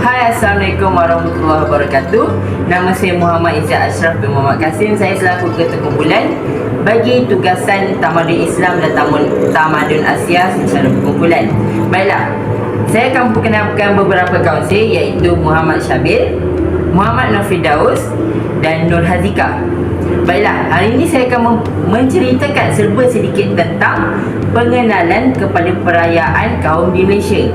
Hai, Assalamualaikum warahmatullahi wabarakatuh. Nama saya Muhammad Izzat Ashraf bin Muhammad Kasim. Saya selaku Ketua Kumpulan bagi tugasan Tamadun Islam dan Tamadun Asia secara berkumpulan. Baiklah, saya akan perkenalkan beberapa kawan saya, iaitu Muhammad Syabir, Muhammad Nur Firdaus dan Nur Hazika. Baiklah, hari ini saya akan menceritakan serba sedikit tentang pengenalan kepada perayaan kaum di Malaysia.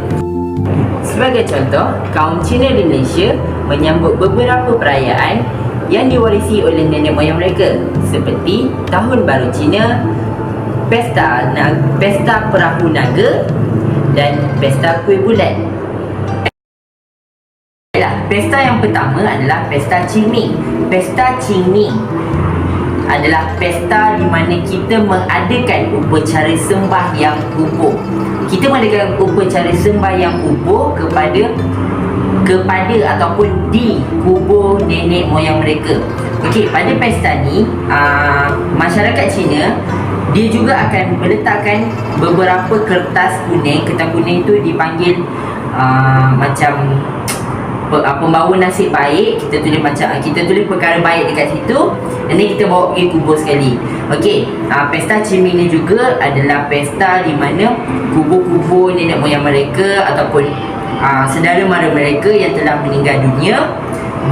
Sebagai contoh, kaum Cina di Malaysia menyambut beberapa perayaan yang diwarisi oleh nenek moyang mereka, seperti Tahun Baru Cina, Pesta Perahu Naga dan Pesta Kuih Bulan. Pesta yang pertama adalah Pesta Qingming. Pesta Qingming adalah pesta di mana kita mengadakan upacara sembahyang kubur. Kita mengadakan upacara sembahyang kubur kepada ataupun di kubur nenek moyang mereka. Okey, pada pesta ni masyarakat Cina dia juga akan meletakkan beberapa kertas kuning. Kertas kuning tu dipanggil macam pembawa nasib baik. Kita tulis perkara baik dekat situ, dan ni kita bawa pergi kubur sekali. Okey, pesta Qingming ni juga adalah pesta di mana kubur-kubur nenek moyang mereka ataupun saudara mara mereka yang telah meninggal dunia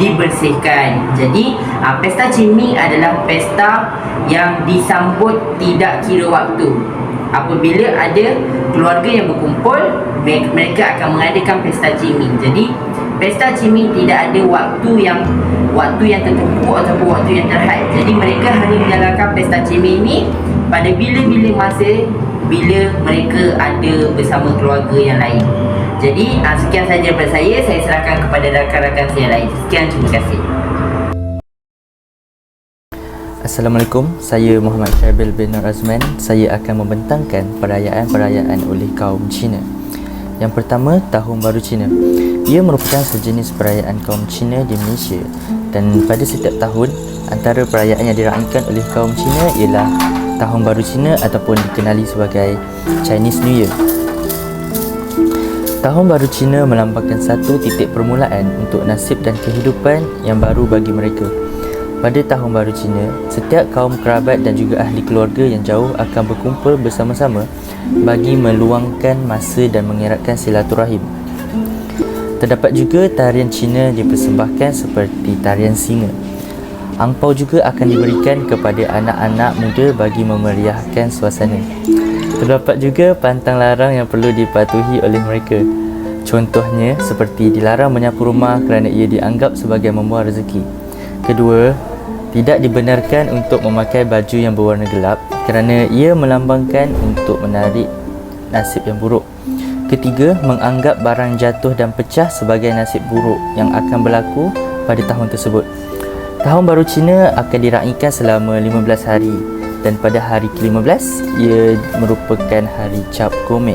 dibersihkan. Jadi pesta Qingming adalah pesta yang disambut tidak kira waktu. Apabila ada keluarga yang berkumpul, mereka akan mengadakan pesta Qingming. Jadi pesta Qingming tidak ada waktu yang tertentu ataupun waktu yang terhad. Jadi mereka hanya menjalankan pesta Qingming ni pada bila-bila masa bila mereka ada bersama keluarga yang lain. Jadi sekian sahaja daripada saya. Saya serahkan kepada rakan-rakan saya lain. Sekian, terima kasih. Assalamualaikum, saya Muhammad Syabir bin Nur Azman. Saya akan membentangkan perayaan-perayaan oleh kaum Cina. Yang pertama, Tahun Baru Cina. Ia merupakan sejenis perayaan kaum Cina di Malaysia, dan pada setiap tahun antara perayaan yang diraihkan oleh kaum Cina ialah Tahun Baru Cina ataupun dikenali sebagai Chinese New Year. Tahun Baru Cina melambangkan satu titik permulaan untuk nasib dan kehidupan yang baru bagi mereka. Pada Tahun Baru Cina, setiap kaum kerabat dan juga ahli keluarga yang jauh akan berkumpul bersama-sama bagi meluangkan masa dan mengeratkan silaturahim. Terdapat juga tarian Cina dipersembahkan seperti tarian singa. Angpau juga akan diberikan kepada anak-anak muda bagi memeriahkan suasana. Terdapat juga pantang larang yang perlu dipatuhi oleh mereka. Contohnya seperti dilarang menyapu rumah kerana ia dianggap sebagai membawa rezeki. Kedua, tidak dibenarkan untuk memakai baju yang berwarna gelap kerana ia melambangkan untuk menarik nasib yang buruk. Ketiga, menganggap barang jatuh dan pecah sebagai nasib buruk yang akan berlaku pada tahun tersebut. Tahun Baru Cina akan diraihkan selama 15 hari, dan pada hari ke-15 ia merupakan hari Cap Gomeh.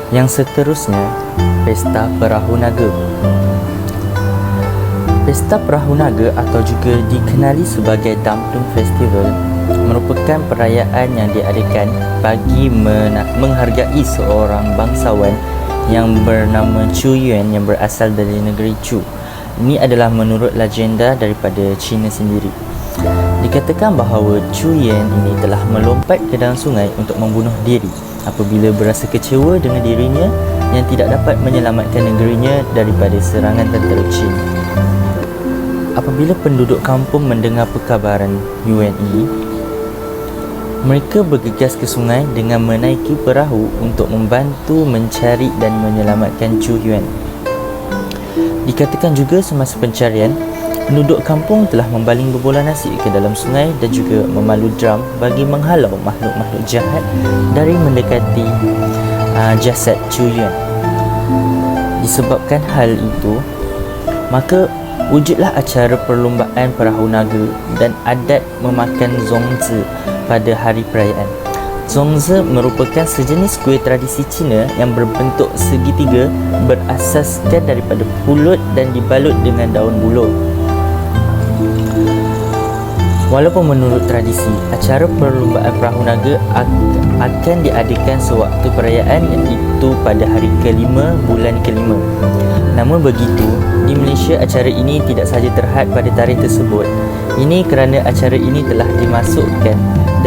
Yang seterusnya, Pesta Perahu Naga. Pesta Perahu Naga atau juga dikenali sebagai Dumpling Festival merupakan perayaan yang diadakan bagi menghargai seorang bangsawan yang bernama Chu Yuan yang berasal dari negeri Chu. Ini adalah menurut legenda daripada China sendiri. Dikatakan bahawa Chu Yuan ini telah melompat ke dalam sungai untuk membunuh diri apabila berasa kecewa dengan dirinya yang tidak dapat menyelamatkan negerinya daripada serangan tentera Cina. Apabila penduduk kampung mendengar perkabaran Yuan ini, mereka bergegas ke sungai dengan menaiki perahu untuk membantu mencari dan menyelamatkan Chu Yuan. Dikatakan juga semasa pencarian, penduduk kampung telah membaling bobolan nasi ke dalam sungai dan juga memalu drum bagi menghalau makhluk-makhluk jahat dari mendekati jasad Chu Yuan. Disebabkan hal itu, maka wujudlah acara perlombaan perahu naga dan adat memakan zongzi pada hari perayaan. Zongzi merupakan sejenis kuih tradisi Cina yang berbentuk segitiga berasaskan daripada pulut dan dibalut dengan daun buluh. Walaupun menurut tradisi, acara perlombaan perahu naga akan diadakan sewaktu perayaan, iaitu pada hari kelima bulan kelima. Namun begitu, di Malaysia acara ini tidak sahaja terhad pada tarikh tersebut. Ini kerana acara ini telah dimasukkan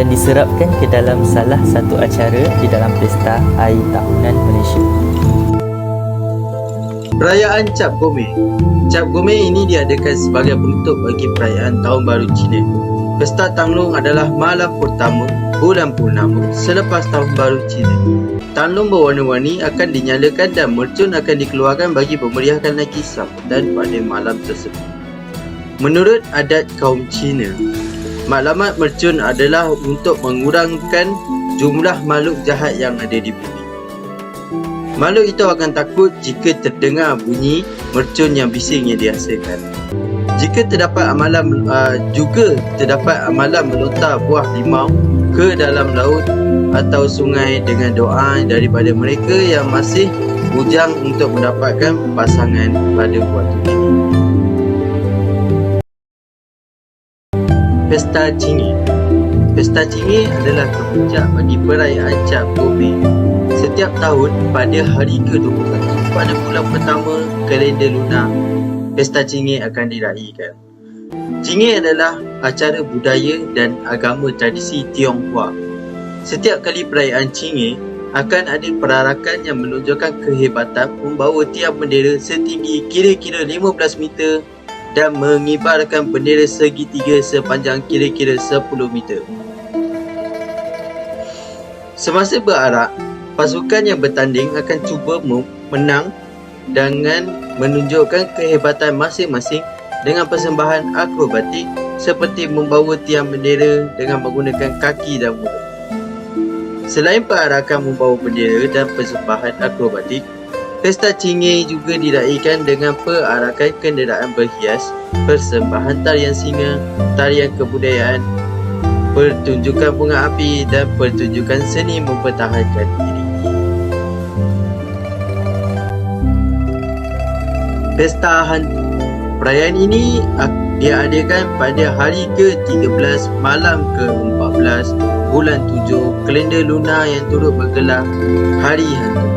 dan diserapkan ke dalam salah satu acara di dalam pesta air tahunan Malaysia. Perayaan Cap Gome. Cap Gome ini diadakan sebagai penutup bagi perayaan Tahun Baru Cina. Pesta Tanglong adalah malam pertama bulan purnama selepas Tahun Baru Cina. Tanglong berwarna-warni akan dinyalakan dan mercun akan dikeluarkan bagi memeriahkan lagi sambutan pada malam tersebut. Menurut adat kaum Cina, maklumat mercun adalah untuk mengurangkan jumlah makhluk jahat yang ada di bumi. Makhluk itu akan takut jika terdengar bunyi mercun yang bising yang dihasilkan. Jika terdapat amalan melontar buah limau ke dalam laut atau sungai dengan doa daripada mereka yang masih bujang untuk mendapatkan pasangan pada waktu ini. Pesta Cingir. Pesta Cingir adalah kepuncak bagi perayaan Cap Gome. Setiap tahun pada hari ke-21 pada bulan pertama kalender lunar, Pesta Cingir akan diraikan. Cingir adalah acara budaya dan agama tradisi Tionghoa. Setiap kali perayaan Cingir akan ada perarakan yang menunjukkan kehebatan membawa tiang bendera setinggi kira-kira 15 meter dan mengibarkan bendera segitiga sepanjang kira-kira 10 meter. Semasa berarak, pasukan yang bertanding akan cuba menang dengan menunjukkan kehebatan masing-masing dengan persembahan akrobatik seperti membawa tiang bendera dengan menggunakan kaki dan mulut. Selain perarakan membawa bendera dan persembahan akrobatik, Pesta Cingir juga diraikan dengan perarakan kenderaan berhias, persembahan tarian singa, tarian kebudayaan, pertunjukan bunga api dan pertunjukan seni mempertahankan diri. Pesta Hantu. Perayaan ini diadakan pada hari ke-13 malam ke-14 bulan 7 kalender lunar yang turut bergelar Hari Hantu.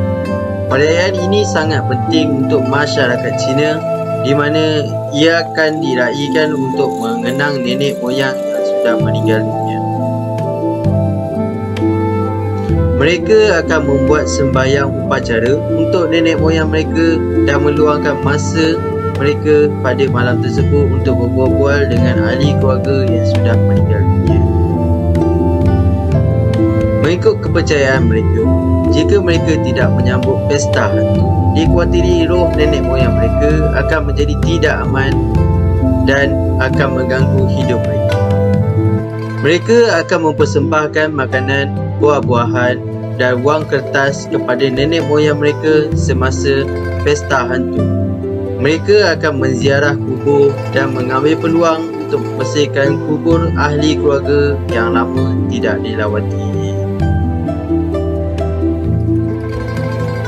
Perayaan ini sangat penting untuk masyarakat Cina di mana ia akan diraikan untuk mengenang nenek moyang yang sudah meninggal dunia. Mereka akan membuat sembahyang upacara untuk nenek moyang mereka dan meluangkan masa mereka pada malam tersebut untuk berbual-bual dengan ahli keluarga yang sudah meninggal dunia. Mengikut kepercayaan mereka, jika mereka tidak menyambut pesta hantu, dikhawatiri roh nenek moyang mereka akan menjadi tidak aman dan akan mengganggu hidup mereka. Mereka akan mempersembahkan makanan, buah-buahan dan wang kertas kepada nenek moyang mereka semasa pesta hantu. Mereka akan menziarah kubur dan mengambil peluang untuk membersihkan kubur ahli keluarga yang lama tidak dilawati.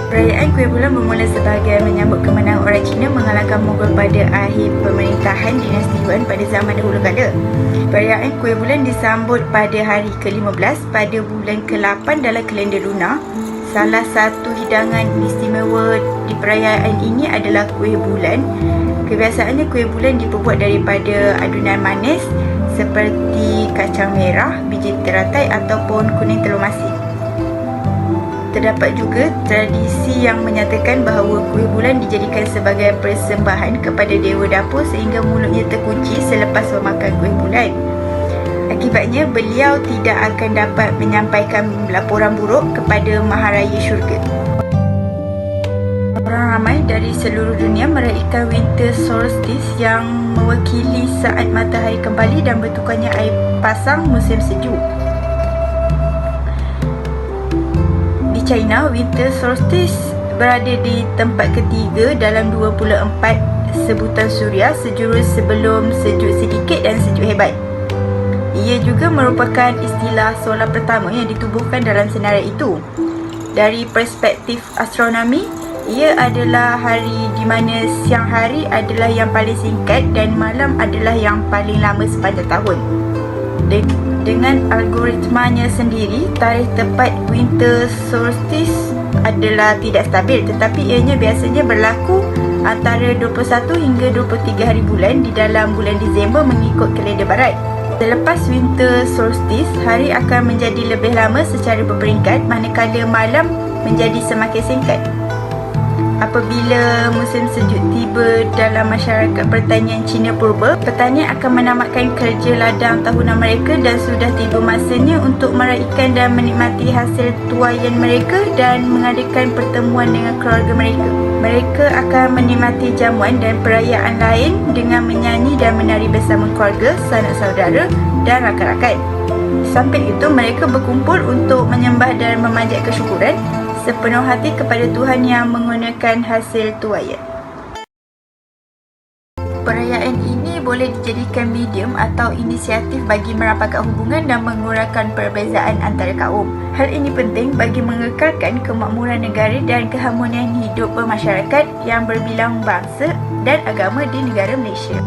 Perayaan Kuih Bulan bermula sebagai menyambut kemenangan orang Cina mengalahkan Mughal pada akhir pemerintahan dinasti Yuan pada zaman dahulu kala. Perayaan Kuih Bulan disambut pada hari ke-15 pada bulan ke-8 dalam kalender lunar. Salah satu hidangan istimewa di perayaan ini adalah kuih bulan. Kebiasaannya kuih bulan diperbuat daripada adunan manis seperti kacang merah, biji teratai ataupun kuning telur masin. Terdapat juga tradisi yang menyatakan bahawa kuih bulan dijadikan sebagai persembahan kepada dewa dapur sehingga mulutnya terkunci selepas memakan kuih bulan. Akibatnya, beliau tidak akan dapat menyampaikan laporan buruk kepada Maharaya Syurga. Orang ramai dari seluruh dunia meraihkan Winter Solstice yang mewakili saat matahari kembali dan bertukarnya air pasang musim sejuk. Di China, Winter Solstice berada di tempat ketiga dalam 24 sebutan suria sejurus sebelum sejuk sedikit dan sejuk hebat. Ia juga merupakan istilah solar pertama yang ditubuhkan dalam senarai itu. Dari perspektif astronomi, ia adalah hari di mana siang hari adalah yang paling singkat dan malam adalah yang paling lama sepanjang tahun. Dengan algoritmanya sendiri, tarikh tepat winter solstice adalah tidak stabil, tetapi ianya biasanya berlaku antara 21 hingga 23 hari bulan di dalam bulan Disember mengikut kalender barat. Selepas winter solstice, hari akan menjadi lebih lama secara berperingkat, manakala malam menjadi semakin singkat. Apabila musim sejuk tiba dalam masyarakat pertanian Cina Purba, petani akan menamatkan kerja ladang tahunan mereka dan sudah tiba masanya untuk meraikan dan menikmati hasil tuaian mereka dan mengadakan pertemuan dengan keluarga mereka. Mereka akan menikmati jamuan dan perayaan lain dengan menyanyi dan menari bersama keluarga, sanak saudara dan rakan-rakan. Samping itu, mereka berkumpul untuk menyembah dan memanjat kesyukuran sepenuh hati kepada Tuhan yang menggunakan hasil tuaian. Perayaan ini boleh dijadikan medium atau inisiatif bagi merapatkan hubungan dan mengurangkan perbezaan antara kaum. Hal ini penting bagi mengekalkan kemakmuran negara dan keharmonian hidup bermasyarakat yang berbilang bangsa dan agama di negara Malaysia.